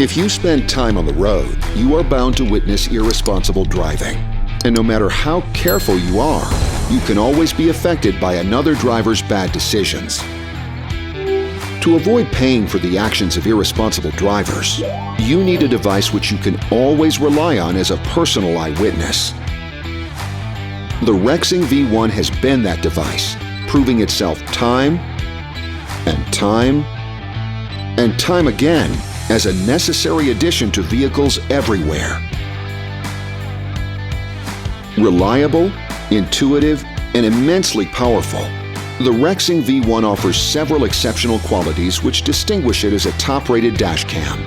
If you spend time on the road, you are bound to witness irresponsible driving. And no matter how careful you are, you can always be affected by another driver's bad decisions. To avoid paying for the actions of irresponsible drivers, you need a device which you can always rely on as a personal eyewitness. The Rexing V1 has been that device, proving itself time and time and time again as a necessary addition to vehicles everywhere. Reliable, intuitive, and immensely powerful, the Rexing V1 offers several exceptional qualities which distinguish it as a top-rated dashcam.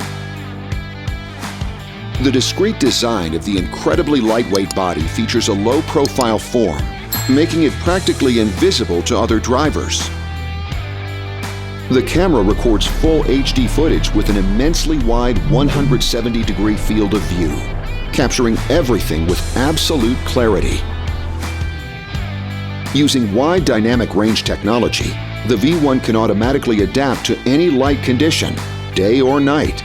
The discreet design of the incredibly lightweight body features a low-profile form, making it practically invisible to other drivers. The camera records full HD footage with an immensely wide 170-degree field of view, capturing everything with absolute clarity. Using wide dynamic range technology, the V1 can automatically adapt to any light condition, day or night.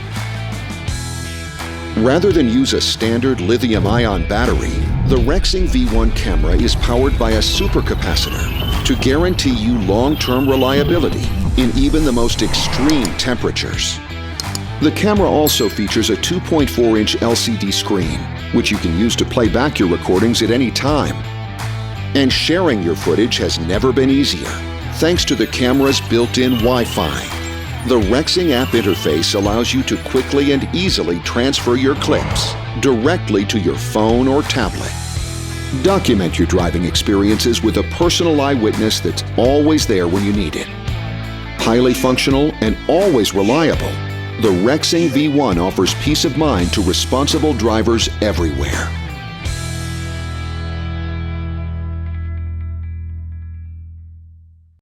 Rather than use a standard lithium-ion battery, the Rexing V1 camera is powered by a supercapacitor to guarantee you long-term reliability in even the most extreme temperatures. The camera also features a 2.4-inch LCD screen, which you can use to play back your recordings at any time. And sharing your footage has never been easier, thanks to the camera's built-in Wi-Fi. The Rexing app interface allows you to quickly and easily transfer your clips directly to your phone or tablet. Document your driving experiences with a personal eyewitness that's always there when you need it. Highly functional and always reliable, the Rexing V1 offers peace of mind to responsible drivers everywhere.